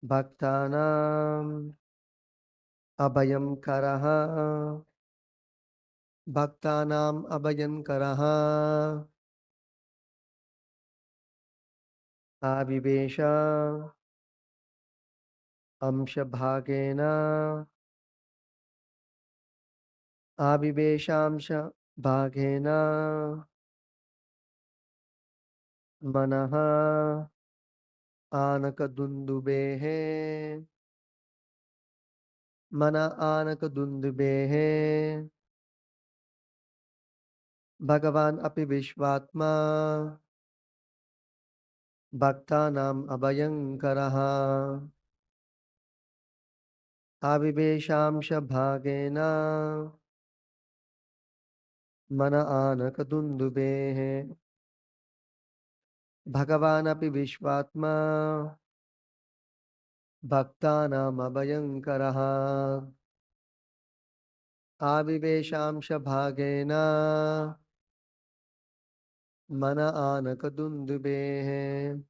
Bhaktanam Abhayam Karaha. Bhaktanam Abhayam Karaha. Avivesha Amsha Bhagena. Aviveshamsha Bhagena. Manaha Anakadundubehe. Mana Anakadundubehe. Bhagavan Api Vishvatma. Bhaktanam Abhayankaraha. Aviveshamsha Bhagena. Mana Anakadundubehe. Bhagavan Api Vishvatma. Bhaktanam Abhayankaraha. Aviveshamsha Bhagena. Mana Anakadundubehe.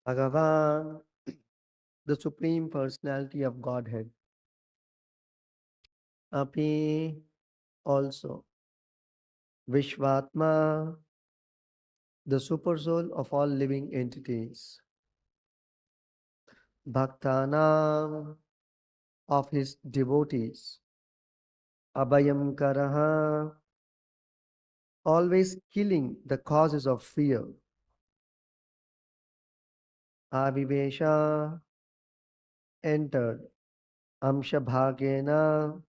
Bhagavan, the Supreme Personality of Godhead, Api also, Vishvatma, the Supersoul of all living entities, Bhaktanam, of his devotees, Abhayam Karaha, always killing the causes of fear, Avivesha, entered, Amsha Bhagena,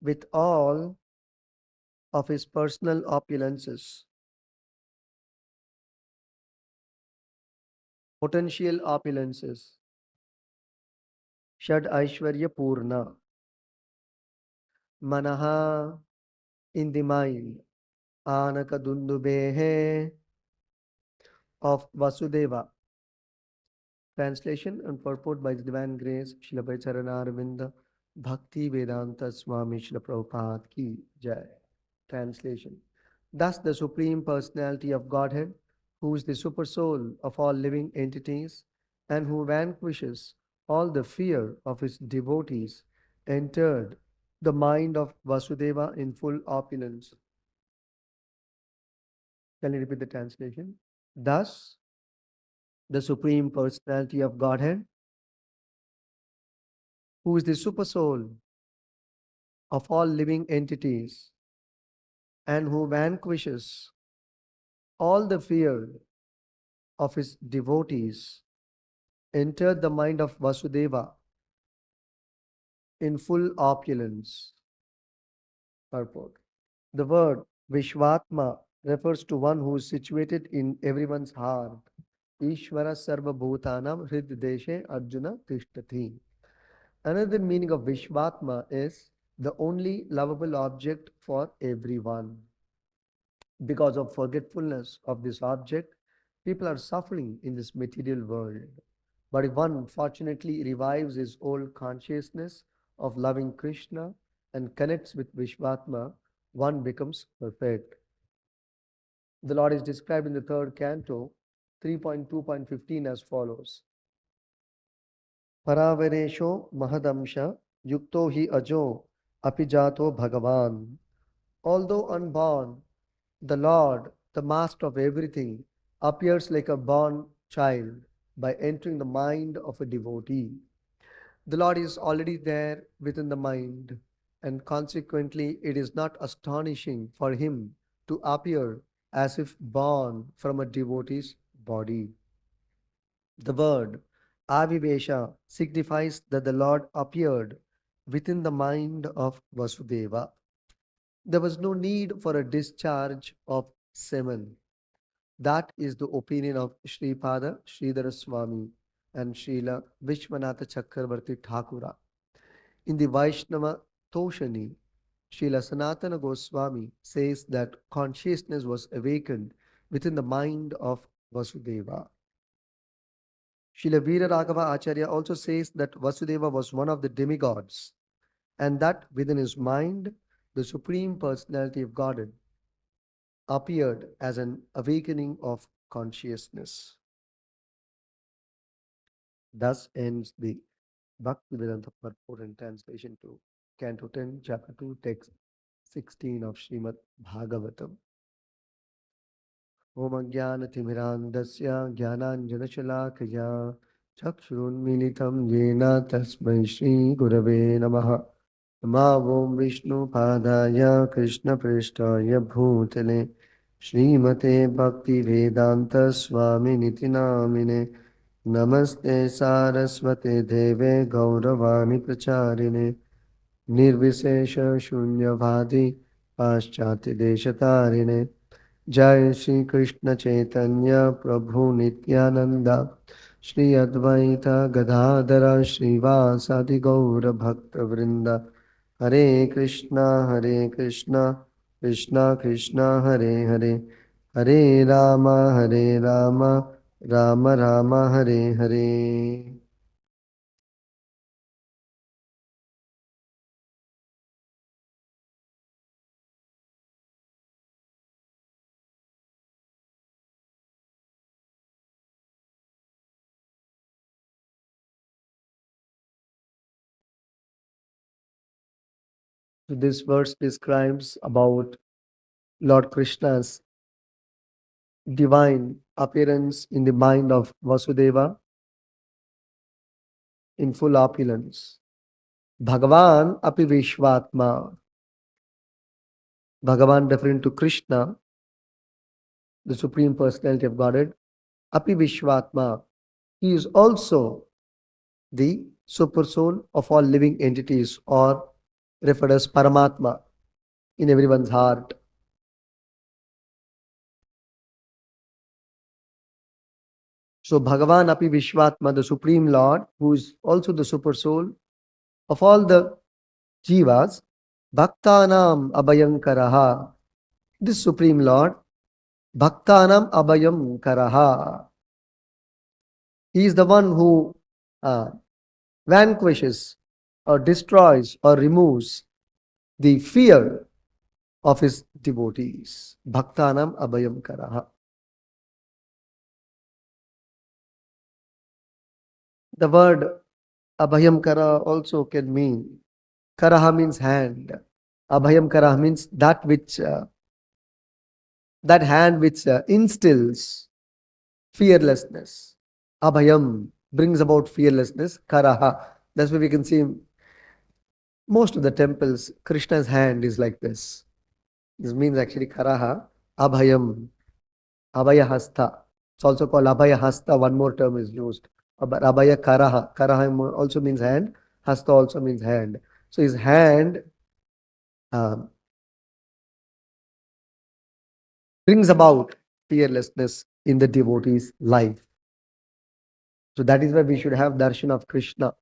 with all of his personal opulences, potential opulences, Shad Aishwarya Purna, Manaha, in the mind, Anakadundubehe, of Vasudeva. Translation and purport by the Divine Grace, Srila Bhaicharana Arvinda, Bhakti Vedanta Swami Srila Prabhupada Ki Jai. Translation. Thus, the Supreme Personality of Godhead, who is the Supersoul of all living entities, and who vanquishes all the fear of his devotees, entered the mind of Vasudeva in full opulence. Can you repeat the translation? Thus, the Supreme Personality of Godhead, who is the Supersoul of all living entities, and who vanquishes all the fear of his devotees, entered the mind of Vasudeva in full opulence. Purport. The word Vishvatma refers to one who is situated in everyone's heart. Ishvara Sarva Bhutanam Hrid Deshe Arjuna Tishtati. Another meaning of Vishvatma is the only lovable object for everyone. Because of forgetfulness of this object, people are suffering in this material world. But if one fortunately revives his old consciousness of loving Krishna and connects with Vishvatma, one becomes perfect. The Lord is described in the third canto, 3.2.15 as follows. Paravaresho mahadamsha yukto hi ajo apijato bhagavan. Although unborn, the Lord, the Master of everything, appears like a born child by entering the mind of a devotee. The Lord is already there within the mind, and consequently, it is not astonishing for him to appear as if born from a devotee's body. The word Avivesha signifies that the Lord appeared within the mind of Vasudeva. There was no need for a discharge of semen. That is the opinion of Sripada Sridhara Swami and Srila Vishwanatha Chakravarti Thakura. In the Vaishnava Toshani, Srila Sanatana Goswami says that consciousness was awakened within the mind of Vasudeva. Srila Veera Raghava Acharya also says that Vasudeva was one of the demigods and that within his mind, the Supreme Personality of Godhead appeared as an awakening of consciousness. Thus ends the Bhaktivedanta purport and translation to Canto 10, Chapter 2, Text 16 of Srimad Bhagavatam. Om Jnanatimirandasya Jnananjanashalakaya Chakshurunmilitam Jena Tasmai Shri Gurave Namaha Namo Vishnu Padaya Krishna Prishtaya Bhutale Srimate Bhakti Vedanta Swami Niti Namine Namaste Saraswate Deve Gauravani Pracharine Nirvishesha Shunyavadi Paschati Deshatarine Jai Shri Krishna Chaitanya Prabhu Nityananda Shri Advaita Gadadara Srivasadi Gaura Bhakta Vrinda Hare Krishna Krishna Krishna Hare Hare Hare Rama Rama Rama Hare Hare. So this verse describes about Lord Krishna's divine appearance in the mind of Vasudeva in full opulence. Bhagavan api Vishvatma. Bhagavan referring to Krishna, the Supreme Personality of Godhead. Api Vishvatma. He is also the super soul of all living entities, or referred as Paramatma in everyone's heart. So Bhagavan api Vishvatma, the Supreme Lord, who is also the super soul of all the jivas, Bhaktanam Abhayankaraha. This Supreme Lord, Bhaktanam Abhayam Karaha. He is the one who uh, vanquishes or destroys or removes the fear of his devotees. Bhaktanam Abhayam Karaha. The word Abhayam Kara also can mean, Karaha means hand. Abhayam Karaha means that which, that hand which instills fearlessness. Abhayam brings about fearlessness. Karaha. That's why we can see most of the temples, Krishna's hand is like this. This means actually Karaha, Abhayam, Abhaya Hasta. It's also called Abhaya Hasta. One more term is used. Abhaya Karaha. Karaha also means hand. Hasta also means hand. So his hand um, brings about fearlessness in the devotee's life. So that is why we should have darshan of Krishna.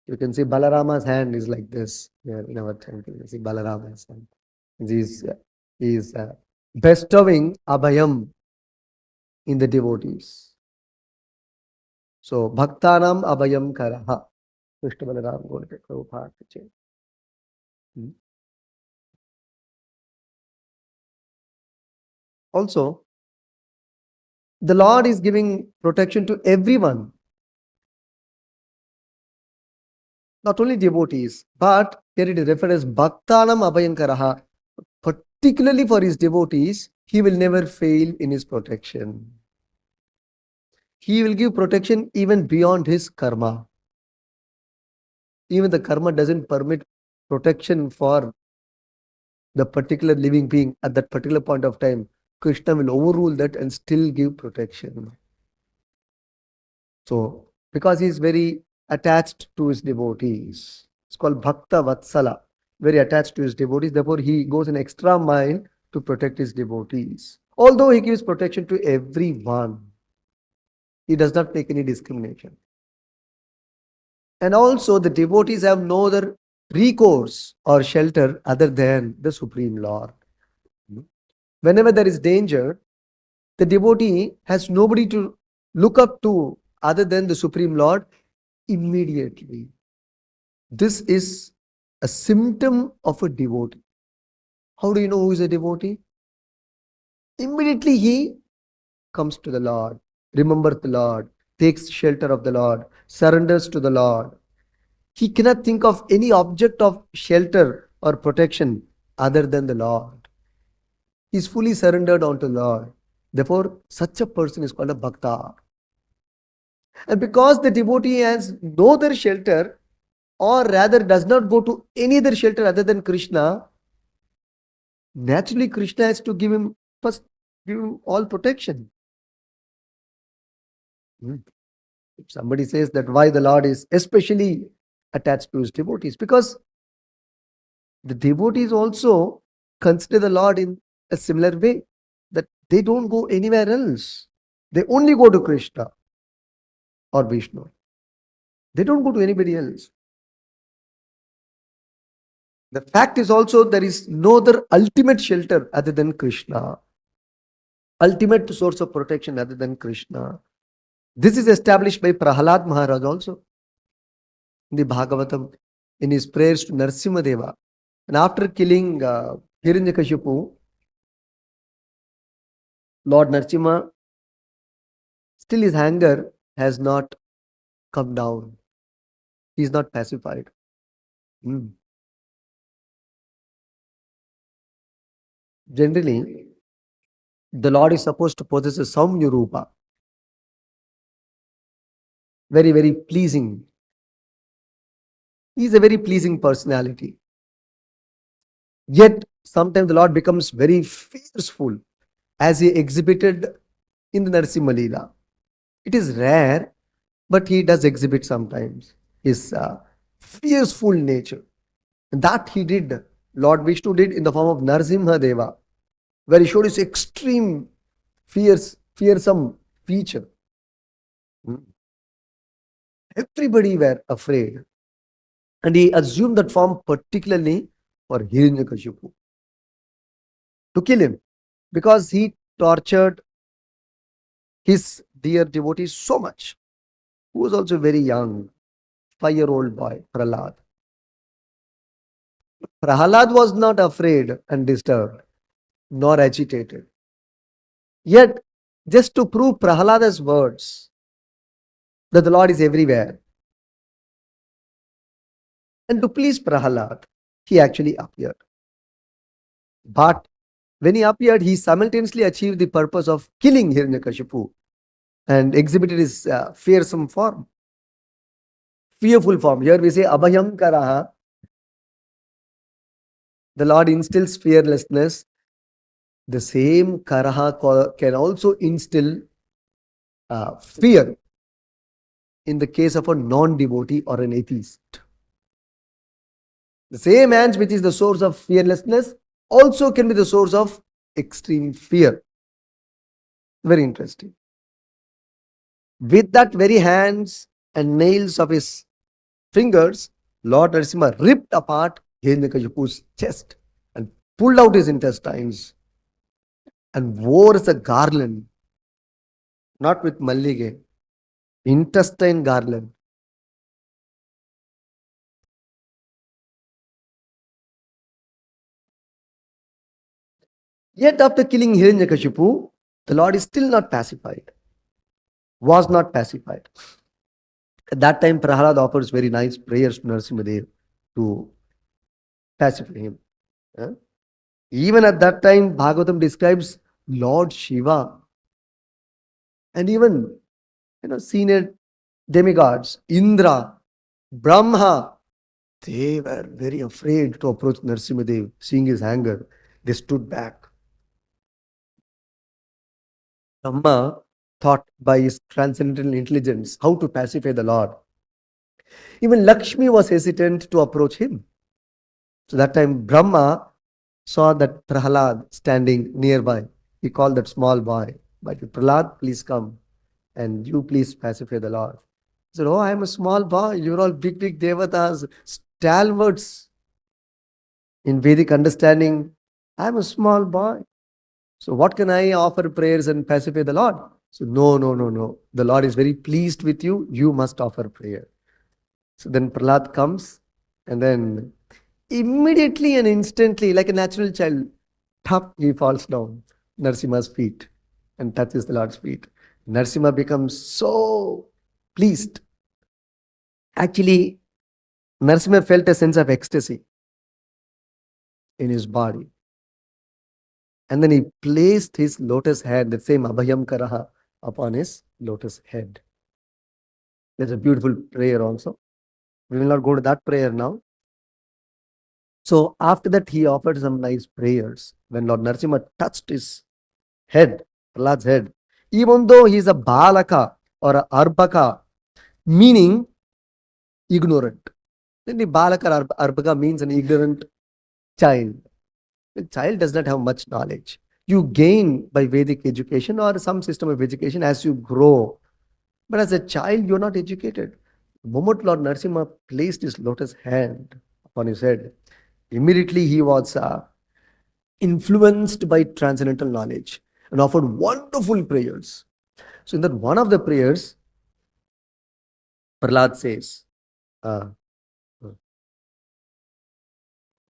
You can see Balarama's hand is like this. Here in our temple, you see Balarama's hand. He is bestowing Abhayam in the devotees. So Bhaktanam Abhayam Karaha. Krishna Balaram Gurukul Prabhupada. Also, the Lord is giving protection to everyone, not only devotees, but here it is referred as Bhaktanam Abhayankaraha. Particularly for his devotees, he will never fail in his protection. He will give protection even beyond his karma. even the karma doesn't permit protection for the particular living being at that particular point of time, Krishna will overrule that and still give protection. So, because he is very attached to his devotees, it's called Bhakta Vatsala, very attached to his devotees. Therefore, he goes an extra mile to protect his devotees. Although he gives protection to everyone, he does not make any discrimination. And also, the devotees have no other recourse or shelter other than the Supreme Lord. Whenever there is danger, the devotee has nobody to look up to other than the Supreme Lord immediately. This is a symptom of a devotee. How do you know who is a devotee? Immediately he comes to the Lord, remembers the Lord, takes shelter of the Lord, surrenders to the Lord. He cannot think of any object of shelter or protection other than the Lord. He is fully surrendered unto the Lord. Therefore, such a person is called a bhakta. And because the devotee has no other shelter, or rather does not go to any other shelter other than Krishna, naturally Krishna has to give him first, give him all protection. If somebody says that why the Lord is especially attached to his devotees, because the devotees also consider the Lord in a similar way, that they don't go anywhere else. They only go to Krishna or Vishnu. They don't go to anybody else. The fact is also there is no other ultimate shelter other than Krishna, ultimate source of protection other than Krishna. This is established by Prahalad Maharaj also in the Bhagavatam, in his prayers to Narsimha Deva. And after killing Hiranyakashipu, Lord Narsimha, still his anger has not come down. He is not pacified. Generally, the Lord is supposed to possess a Saumya Rupa. Very, very pleasing. He is a very pleasing personality. Yet, sometimes the Lord becomes very fierceful, as he exhibited in the Narasimha Leela. It is rare, but he does exhibit sometimes his fierceful nature. And that he did, Lord Vishnu did in the form of Narasimha Deva, where he showed his extreme fearsome feature. Everybody were afraid. And he assumed that form particularly for Hiranyakashipu, to kill him, because he tortured his dear devotees so much, who was also very young, 5-year-old boy, Prahlad. Prahlad was not afraid and disturbed, nor agitated. Yet, just to prove Prahlada's words, that the Lord is everywhere, and to please Prahlad, he actually appeared. But when he appeared, he simultaneously achieved the purpose of killing Hiranyakashipu and exhibited his fearsome form, fearful form. Here we say Abhayam Karaha. The Lord instills fearlessness. The same Karaha can also instill fear in the case of a non-devotee or an atheist. The same hands which is the source of fearlessness also can be the source of extreme fear. Very interesting. With that very hands and nails of his fingers, Lord Narasimha ripped apart Hiranyakashipu's chest and pulled out his intestines and wore as a garland, not with mallige, intestine garland. Yet after killing Hiranyakashipu, the Lord is still not pacified, was not pacified. At that time, Prahalad offers very nice prayers to Narasimhadev to pacify him. Even at that time, Bhagavatam describes Lord Shiva and even senior demigods, Indra, Brahma, They were very afraid to approach Narsimadev. Seeing his anger, they stood back. Brahma thought by his transcendental intelligence how to pacify the Lord. Even Lakshmi was hesitant to approach him. So that time Brahma saw that Prahalad standing nearby. He called that small boy, but Prahalad, please come and you please pacify the Lord. He said, oh, I am a small boy. You're all big, big devatas, stalwarts. In Vedic understanding, I am a small boy. So what can I offer prayers and pacify the Lord? So no, no, no, no. The Lord is very pleased with you. You must offer prayer. So then Prahlad comes and then immediately and instantly, like a natural child, tap, he falls down Narsimha's feet and touches the Lord's feet. Narsimha becomes so pleased. Actually, Narsimha felt a sense of ecstasy in his body. And then he placed his lotus head, the same Abhayam Karaha, upon his lotus head. There's a beautiful prayer also. We will not go to that prayer now. So after that, he offered some nice prayers. When Lord Narasimha touched his head, Prahlad's head, even though he is a Balaka or a Arbaka, meaning ignorant. Then the Balaka or Arbaka means an ignorant child. The child does not have much knowledge. You gain by Vedic education or some system of education as you grow. But as a child, you're not educated. The moment Lord Narasimha placed his lotus hand upon his head, immediately he was influenced by transcendental knowledge and offered wonderful prayers. So in that one of the prayers, Prahlad says,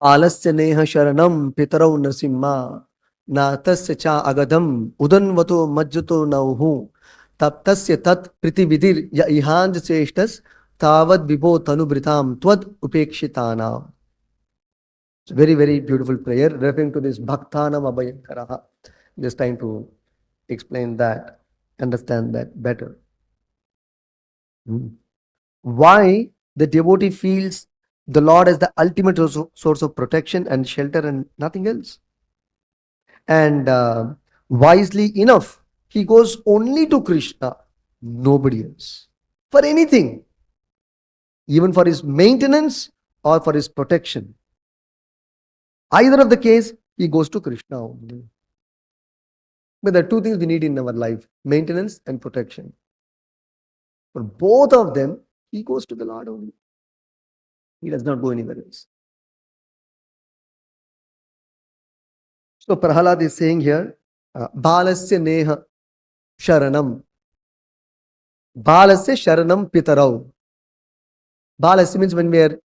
आलस्य नेह शरणम पितरौ नरसिम्हा नातस्य चा अगधम उदन्वतो मज्जतो नौहु तप्तस्य तत् प्रतिविधिर य इहांज श्रेष्ठस तावद विभो तनुभृताम त्वद उपेक्षितानाम. Very, very beautiful prayer referring to this Bhaktanam Abhayankaraha. Just trying to explain that, understand that better. Why the devotee feels the Lord as the ultimate source of protection and shelter and nothing else. And wisely enough, he goes only to Krishna, nobody else. For anything, even for his maintenance or for his protection. Either of the case, he goes to Krishna only. But there are two things we need in our life, maintenance and protection. For both of them, he goes to the Lord only. He does not go anywhere else. So Prahalad is saying here, Balasya Neha Sharanam. Balasya Sharanam Pitarau. Balasya means when we are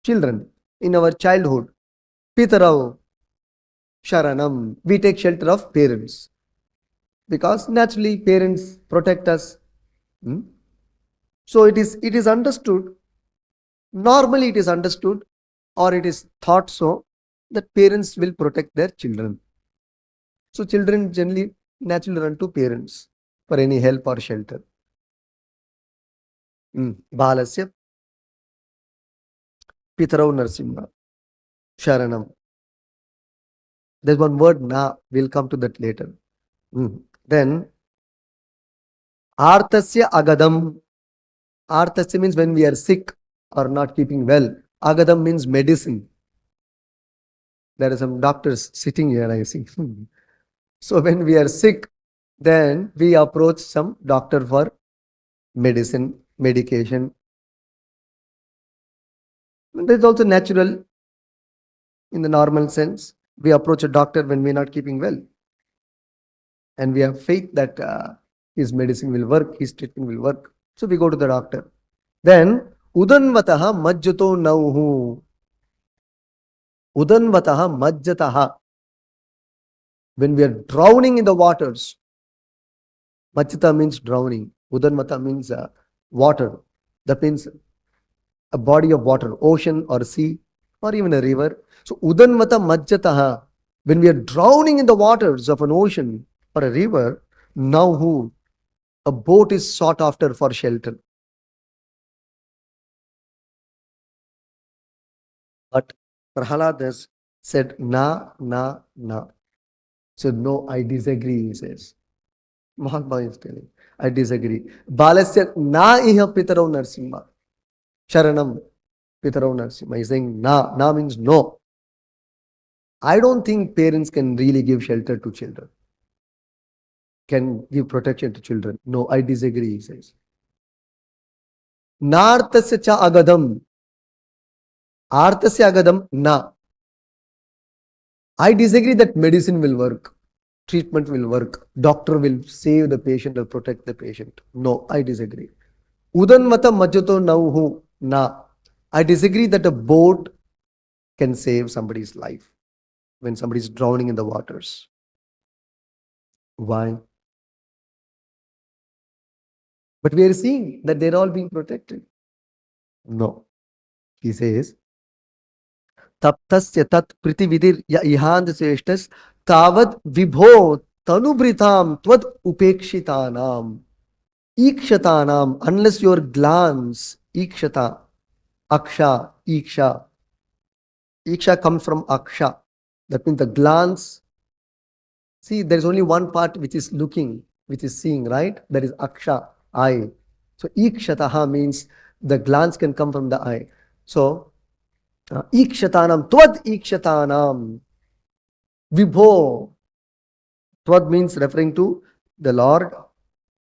children, in our childhood. Pitarau Sharanam. We take shelter of parents. Because naturally parents protect us. So it is understood, normally it is understood or it is thought so that parents will protect their children. So children generally naturally run to parents for any help or shelter. Balasya Pitarau Narsimha Sharanam. There's one word na, we'll come to that later. Then Artasya Agadam. Artasya means when we are sick or not keeping well. Agadam means medicine. There are some doctors sitting here, I see. So when we are sick, then we approach some doctor for medicine, medication. That is also natural in the normal sense. We approach a doctor when we are not keeping well. And we have faith that his medicine will work, his treatment will work. So we go to the doctor. Then, Udanvataha Majjato Nauhu. Udanvataha Majjataha. When we are drowning in the waters, Majjata means drowning. Udanvata means water. That means a body of water, ocean or sea or even a river. So Udanvata Majjataha. When we are drowning in the waters of an ocean or a river, now a boat is sought after for shelter. But Prahalad said, na, na, na. So, no, I disagree, he says. Mahatma is telling, I disagree. Balasya na iha pitarau narsimha. Sharanam pitarau narsimha. He's saying na. Na means no. I don't think parents can really give shelter to children, can give protection to children. No, I disagree, he says. Nartasya cha agadam. Artasya agadam na. I disagree that medicine will work, treatment will work, doctor will save the patient or protect the patient. No, I disagree. Udanmata majato nauhu na. I disagree that a boat can save somebody's life when somebody is drowning in the waters. Why? But we are seeing that they're all being protected. No. He says, Taptasya tat pritividir ya ihand seshtas tavad vibho tanubritam tvad upekshitanam. Ikshatanam, unless your glance, ikshata, aksha, iksha. Iksha comes from aksha. That means the glance. See, there is only one part which is looking, which is seeing, right? That is aksha, eye. So ikshataha means the glance can come from the eye. So ikshatanam, tvad ikshatanam, vibho. Tvad means referring to the Lord.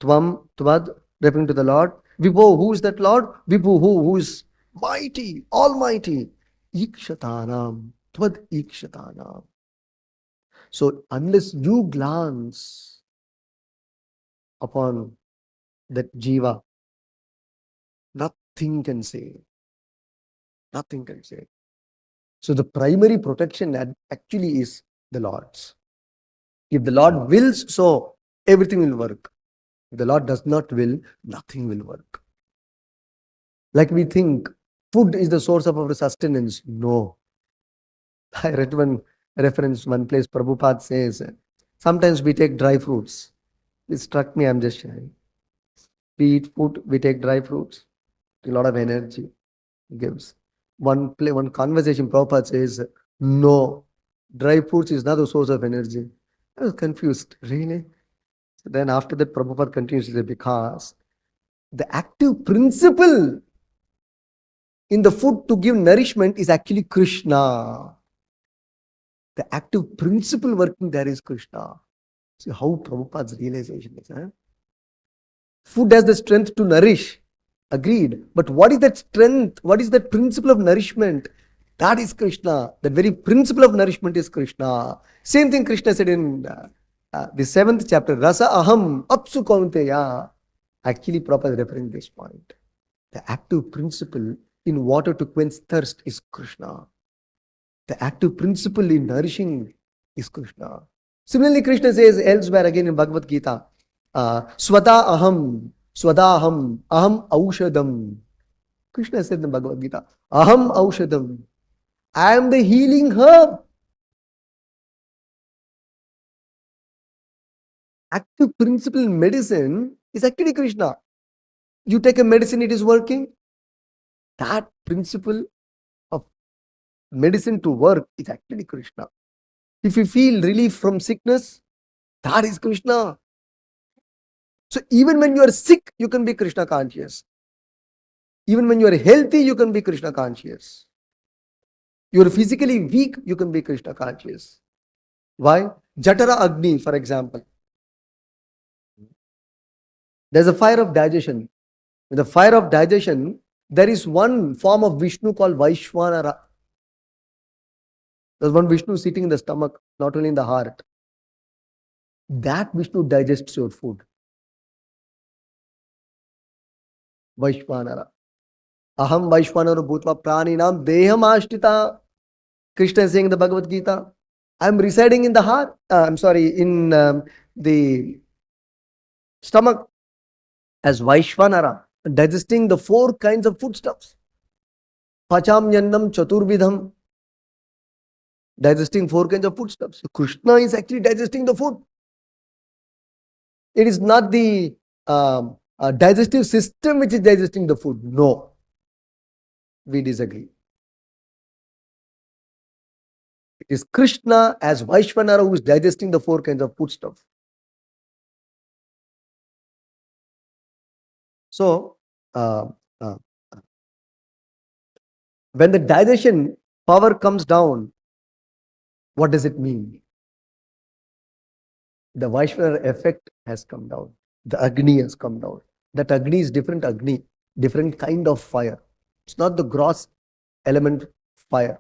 Tvam, tvad, referring to the Lord. Vibho, who is that Lord? Vibhu, who is mighty, almighty. Ikshatanam, tvad ikshatanam. So unless you glance upon that jiva, nothing can save. Nothing can save. So the primary protection actually is the Lord's. If the Lord wills so, everything will work. If the Lord does not will, nothing will work. Like we think food is the source of our sustenance. No. I read one reference, one place Prabhupada says, sometimes we take dry fruits. It struck me, I'm just sharing. We eat food, we take dry fruits. A lot of energy it gives. One conversation, Prabhupada says, no, dry fruits is not the source of energy. I was confused. Really? So then after that, Prabhupada continues to say, because the active principle in the food to give nourishment is actually Krishna. The active principle working there is Krishna. See how Prabhupada's realization is. Food has the strength to nourish. Agreed. But what is that strength? What is that principle of nourishment? That is Krishna. The very principle of nourishment is Krishna. Same thing Krishna said in the 7th chapter. Rasa aham apsu kaunteya. Actually, Prabhupada is referring to this point. The active principle in water to quench thirst is Krishna. The active principle in nourishing is Krishna. Similarly, Krishna says elsewhere again in Bhagavad Gita, Swata aham, aham aushadam. Krishna said in Bhagavad Gita, aham aushadam. I am the healing herb. Active principle in medicine is actually Krishna. You take a medicine, it is working. That principle of medicine to work is actually Krishna. If you feel relief from sickness, that is Krishna. So even when you are sick, you can be Krishna conscious. Even when you are healthy, you can be Krishna conscious. You are physically weak, you can be Krishna conscious. Why? Jatara Agni, for example. There's a fire of digestion. In the fire of digestion, there is one form of Vishnu called Vaishwanara. There's one Vishnu sitting in the stomach, not only in the heart. That Vishnu digests your food. Vaishwanara. Aham Vaishwanara Bhutva Praninam Deham Ashtita. Krishna is saying in the Bhagavad Gita, I am residing in the heart, in the stomach as Vaishwanara, digesting the 4 kinds of foodstuffs. Pachamyannam Chaturvidham, digesting 4 kinds of foodstuffs. So Krishna is actually digesting the food. It is not the digestive system which is digesting the food. No. We disagree. It is Krishna as Vaishvanara who is digesting the 4 kinds of foodstuff. So, uh, uh, when the digestion power comes down, what does it mean? The Vaishvanara effect has come down. The Agni has come down. That Agni is different Agni, different kind of fire. It's not the gross element fire.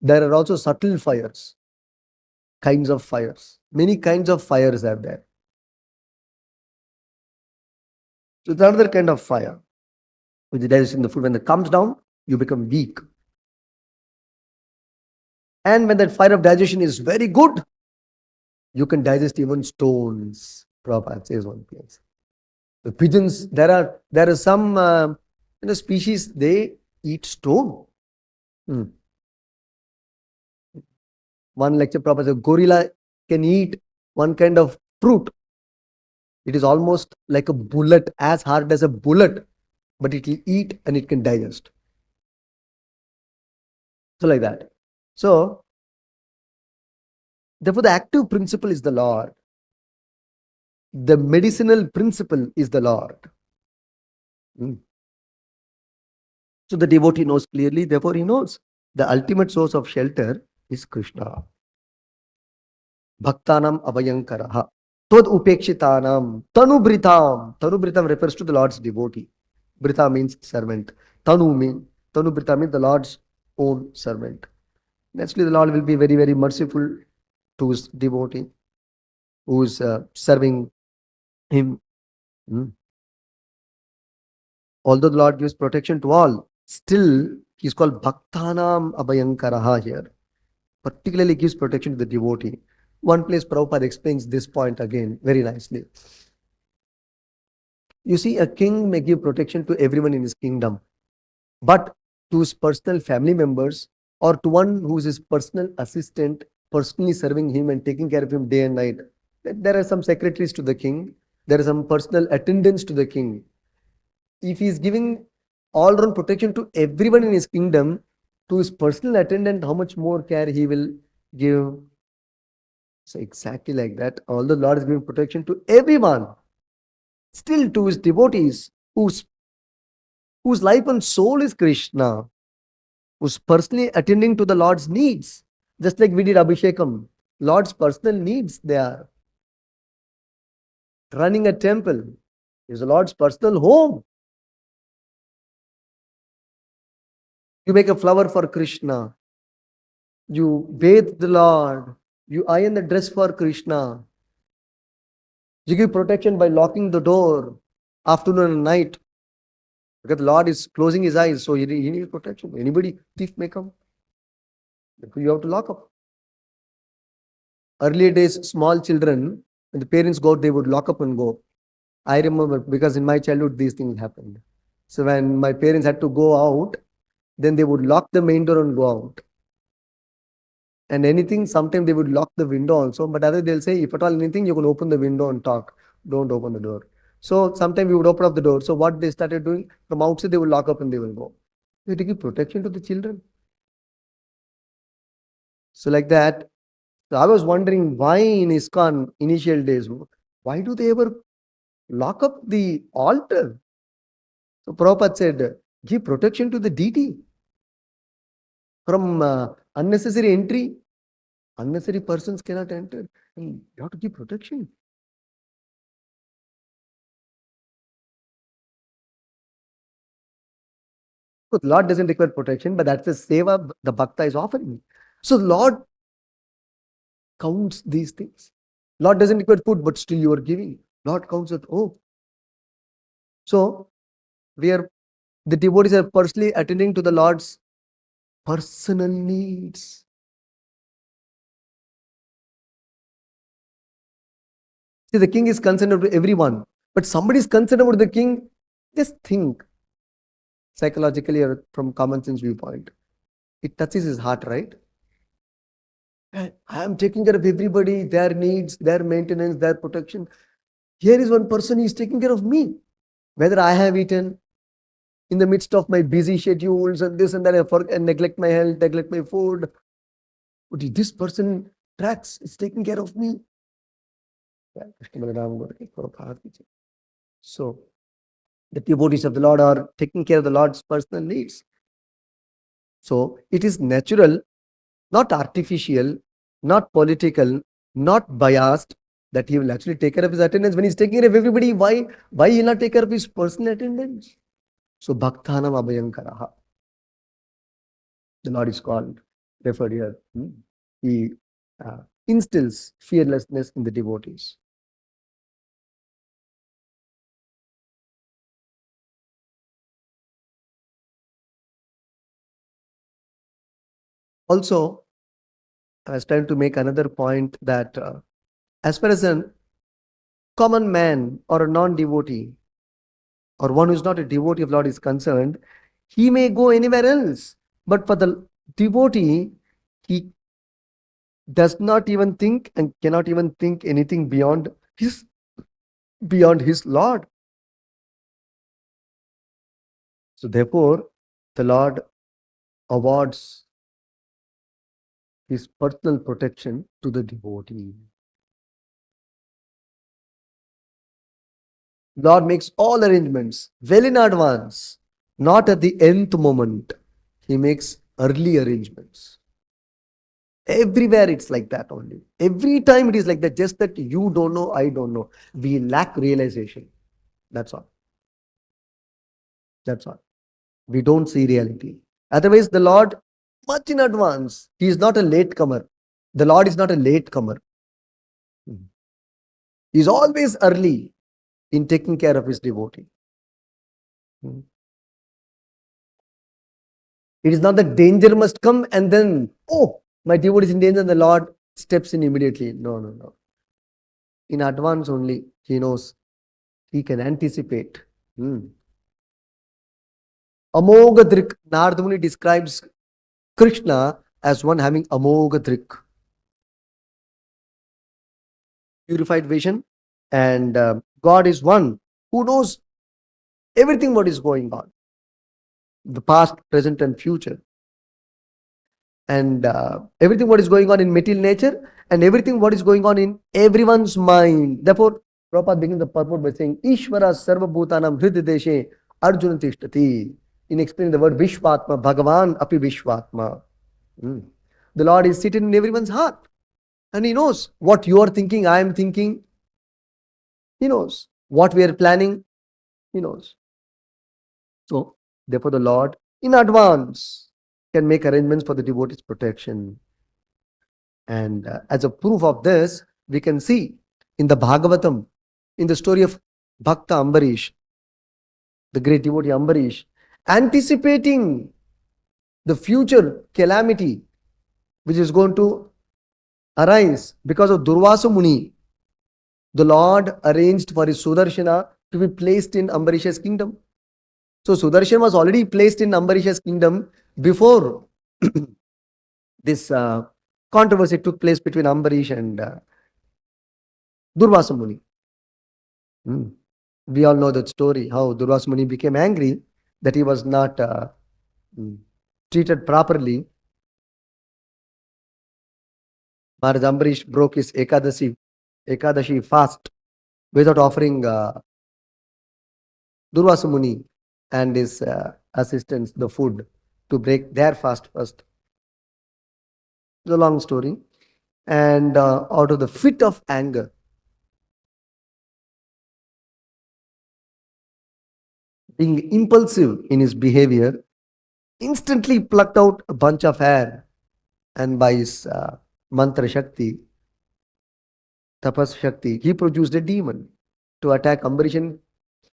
There are also subtle fires, kinds of fires. Many kinds of fires are there. So it's another kind of fire, which is digesting the food. When it comes down, you become weak. And when that fire of digestion is very good, you can digest even stones. Prabhupada says one place. The pigeons, there are some species, they eat stone. One lecture Prabhupada said, gorilla can eat one kind of fruit. It is almost like a bullet, as hard as a bullet, but it will eat and it can digest. So like that. So, therefore, the active principle is the Lord. The medicinal principle is the Lord. So the devotee knows clearly, therefore he knows the ultimate source of shelter is Krishna. Bhaktanam abhayankaraha. Tod upekshitanam. Tanubritam. Tanubritam refers to the Lord's devotee. Brita means servant. Tanu Brita means the Lord's own servant. Naturally, the Lord will be very, very merciful to his devotee who is serving him. Although the Lord gives protection to all, still he is called Bhaktanam abhayankaraha here. Particularly gives protection to the devotee. One place Prabhupada explains this point again very nicely. You see, a king may give protection to everyone in his kingdom, but to his personal family members or to one who is his personal assistant, personally serving him and taking care of him day and night. There are some secretaries to the king. There are some personal attendants to the king. If he is giving all-round protection to everyone in his kingdom, to his personal attendant, how much more care he will give? So exactly like that, although the Lord is giving protection to everyone, still to his devotees, whose life and soul is Krishna, who's personally attending to the Lord's needs, just like we did Abhishekam. Lord's personal needs, they are. Running a temple is the Lord's personal home. You make a flower for Krishna. You bathe the Lord. You iron the dress for Krishna. You give protection by locking the door afternoon and night. Because the Lord is closing his eyes, so he needs protection. Anybody, thief may come. You have to lock up. Earlier days, small children, when the parents go out, they would lock up and go. I remember because in my childhood, these things happened. So when my parents had to go out, then they would lock the main door and go out. And anything, sometimes they would lock the window also, but other they'll say, if at all anything, you can open the window and talk. Don't open the door. So sometimes we would open up the door. So what they started doing, from outside they would lock up and they will go. You have to give protection to the children. So like that, so I was wondering why in ISKCON initial days, why do they ever lock up the altar? So Prabhupada said, give protection to the deity from unnecessary entry. Unnecessary persons cannot enter. You have to give protection. Because Lord doesn't require protection, but that's the seva the bhakta is offering. So Lord counts these things. Lord doesn't require food, but still you are giving. Lord counts it. Oh. So the devotees are personally attending to the Lord's personal needs. See, the king is concerned about everyone, but somebody is concerned about the king. Just think psychologically or from common sense viewpoint. It touches his heart, right? I am taking care of everybody, their needs, their maintenance, their protection. Here is one person, he is taking care of me. Whether I have eaten in the midst of my busy schedules and this and that, I neglect my health, neglect my food. This person tracks, is taking care of me. So the devotees of the Lord are taking care of the Lord's personal needs. So it is natural, not artificial, not political, not biased, that he will actually take care of his attendance. When he's taking care of everybody, why he'll not take care of his personal attendance? So Bhaktanam Abhayankaraha, the Lord is called, referred here. He instills fearlessness in the devotees. Also, I was trying to make another point that as far as a common man or a non-devotee or one who is not a devotee of Lord is concerned, he may go anywhere else. But for the devotee, he does not even think and cannot even think anything beyond his Lord. So therefore, the Lord awards his personal protection to the devotee. Lord makes all arrangements well in advance, not at the nth moment. He makes early arrangements. Everywhere it's like that only. Every time it is like that, just that you don't know, I don't know. We lack realization. That's all. That's all. We don't see reality. Otherwise, the Lord, much in advance, He is not a latecomer. The Lord is not a latecomer. He is always early in taking care of His devotee. It is not that danger must come and then, oh, my devotee is in danger and the Lord steps in immediately. No, no, no. In advance only, He knows. He can anticipate. Amogha Drik, Narada Muni describes Krishna as one having Amogha Drik. Purified vision. And God is one who knows everything what is going on. The past, present and future. And everything what is going on in material nature and everything what is going on in everyone's mind. Therefore, Prabhupada begins the purport by saying, Ishvara Sarva Bhutanam Hridideshe Arjuna Tishtati. In explaining the word Vishvatma, Bhagavan Api Vishvatma. The Lord is seated in everyone's heart. And He knows what you are thinking, I am thinking. He knows what we are planning. He knows. So, therefore, the Lord in advance can make arrangements for the devotee's protection. And as a proof of this, we can see in the Bhagavatam, in the story of Bhakta Ambarish, the great devotee Ambarish, anticipating the future calamity which is going to arise because of Durvasa Muni. The Lord arranged for his Sudarshana to be placed in Ambarisha's kingdom. So Sudarshana was already placed in Ambarisha's kingdom before this controversy took place between Ambarish and Durvasa Muni. We all know that story, how Durvasa Muni became angry that he was not treated properly. Maharaj Ambarish broke his Ekadashi fast without offering Durvasa Muni and his assistants the food to break their fast first. It's a long story. And out of the fit of anger, being impulsive in his behavior, instantly plucked out a bunch of hair and by his mantra Shakti, Tapas Shakti, he produced a demon to attack Ambarish and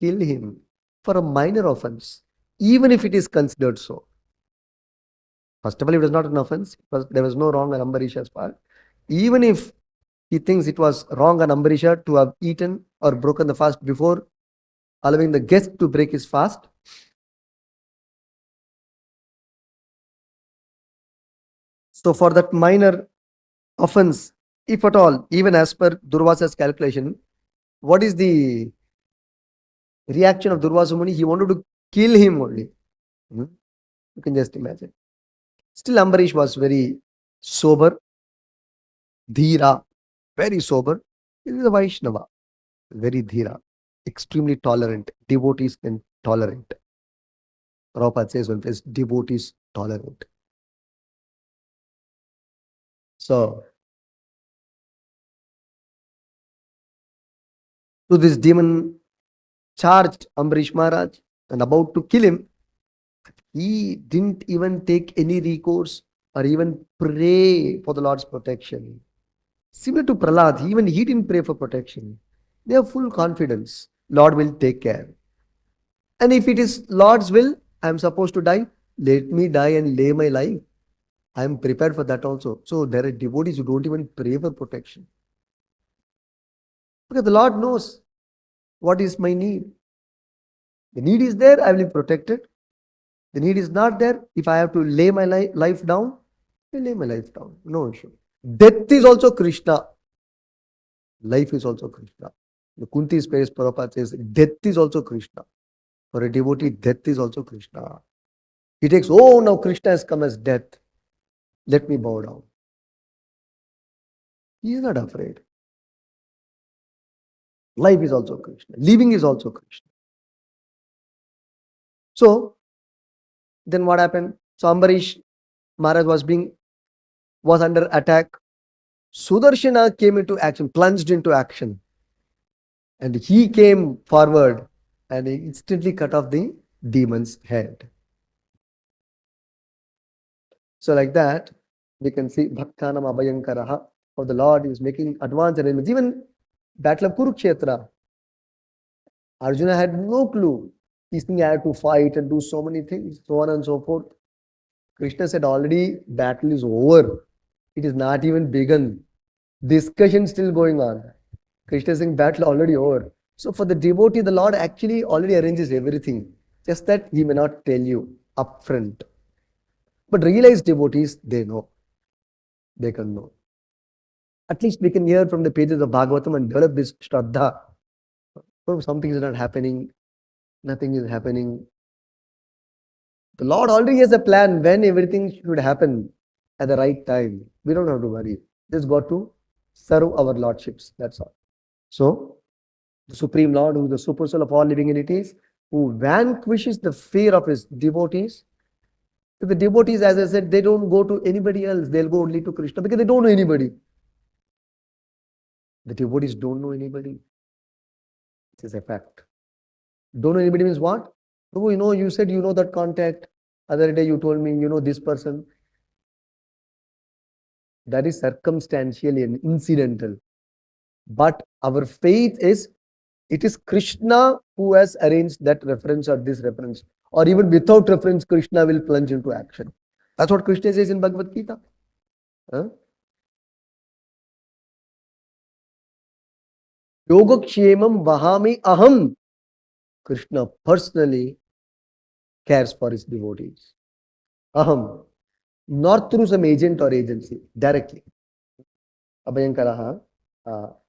kill him for a minor offense, even if it is considered so. First of all, it was not an offense. There was no wrong on Ambarisha's part. Even if he thinks it was wrong on Ambarisha to have eaten or broken the fast before allowing the guest to break his fast. So for that minor offense, if at all, even as per Durvasa's calculation, what is the reaction of Durvasa Muni? He wanted to kill him only. You can just imagine. Still Ambarish was very sober Dhira, very sober. This is a Vaishnava, very Dhira, extremely tolerant. Devotees can tolerant. Prabhupada says one place, devotees tolerant. So this demon charged Ambarish Maharaj and about to kill him. He didn't even take any recourse or even pray for the Lord's protection. Similar to Prahlad, even he didn't pray for protection. They have full confidence. Lord will take care. And if it is Lord's will, I am supposed to die. Let me die and lay my life. I am prepared for that also. So there are devotees who don't even pray for protection. Because the Lord knows what is my need. The need is there, I will be protected. The need is not there. If I have to lay my life down, I lay my life down. No issue. Death is also Krishna. Life is also Krishna. The Kunti's praise Prabhupada says, death is also Krishna. For a devotee, death is also Krishna. He takes, oh, now Krishna has come as death. Let me bow down. He is not afraid. Life is also Krishna. Living is also Krishna. So, then what happened? So Ambarish Maharaj was under attack. Sudarshana came into action, plunged into action. And he came forward and he instantly cut off the demon's head. So like that, we can see Bhaktanam Abhayankaraha, how the Lord is making advanced arrangements. Even Battle of Kurukshetra, Arjuna had no clue. He had to fight and do so many things, so on and so forth. Krishna said already battle is over. It is not even begun. Discussion still going on. Krishna is saying battle already over. So for the devotee, the Lord actually already arranges everything. Just that he may not tell you upfront. But realized devotees, they know. They can know. At least we can hear from the pages of Bhagavatam and develop this Shraddha. Oh, something is not happening. Nothing is happening. The Lord already has a plan when everything should happen at the right time. We don't have to worry. Just got to serve our lordships. That's all. So, the Supreme Lord, who is the super soul of all living entities, who vanquishes the fear of his devotees. The devotees, as I said, they don't go to anybody else. They'll go only to Krishna because they don't know anybody. The devotees don't know anybody. This is a fact. Don't know anybody means what? Oh, you said you know that contact. Other day you told me you know this person. That is circumstantial and incidental. But our faith is, it is Krishna who has arranged that reference or this reference. Or even without reference, Krishna will plunge into action. That's what Krishna says in Bhagavad Gita. Yogakshemam vahami aham. Krishna personally cares for his devotees. Aham. Not through some agent or agency, directly. Abhayankaraha.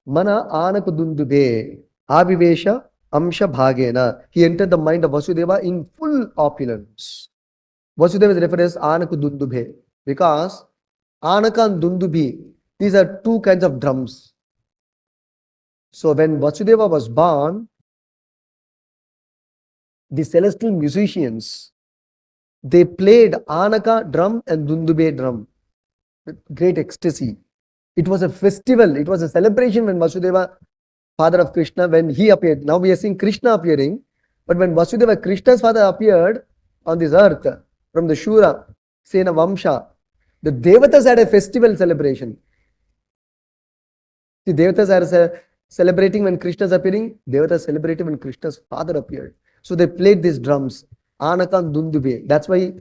Mana anakudundube avivesha amsha bhagena. He entered the mind of Vasudeva in full opulence. Vasudeva is referred as anakudundube because anaka and dundubi, these are two kinds of drums. So when Vasudeva was born, the celestial musicians, they played anaka drum and dundube drum with great ecstasy. It was a festival, it was a celebration when Vasudeva, father of Krishna, when he appeared. Now we are seeing Krishna appearing, but when Vasudeva, Krishna's father, appeared on this earth from the Shura, Sena Vamsha, the Devatas had a festival celebration. The Devatas are celebrating when Krishna is appearing, Devatas celebrating when Krishna's father appeared. So they played these drums, Anaka and Dundube. That's why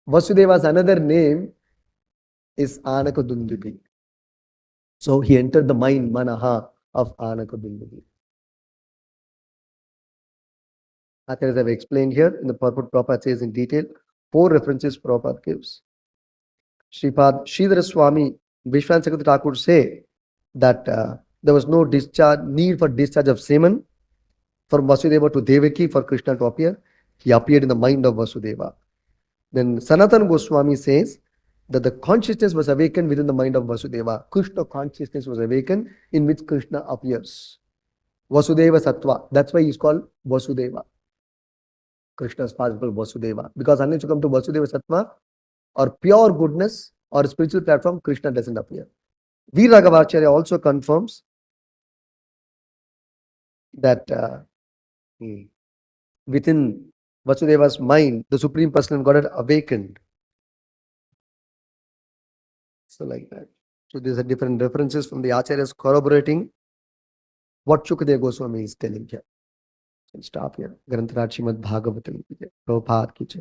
Vasudeva's another name is Anaka Dundubi. So he entered the mind, Manaha, of Anaka Dundubi. As I've explained here, in the purport Prabhupada says in detail, 4 references Prabhupada gives. Sripad Sridhara Swami, Vishwan Sakata Thakur say that there was no need for discharge of semen from Vasudeva to Devaki for Krishna to appear. He appeared in the mind of Vasudeva. Then Sanatana Goswami says that the consciousness was awakened within the mind of Vasudeva. Krishna consciousness was awakened in which Krishna appears. Vasudeva Sattva. That's why he's called Vasudeva. Krishna's possible Vasudeva. Because unless you come to Vasudeva Sattva or pure goodness or spiritual platform, Krishna doesn't appear. Viragavacharya also confirms that within Vasudeva's mind, the Supreme Personal Godhead awakened. So like that. So these are different references from the Acharyas corroborating what Shukadeva Goswami is telling here. I'll stop here. Grantaraj Srimad Bhagavatam. Prabhupada ki jai.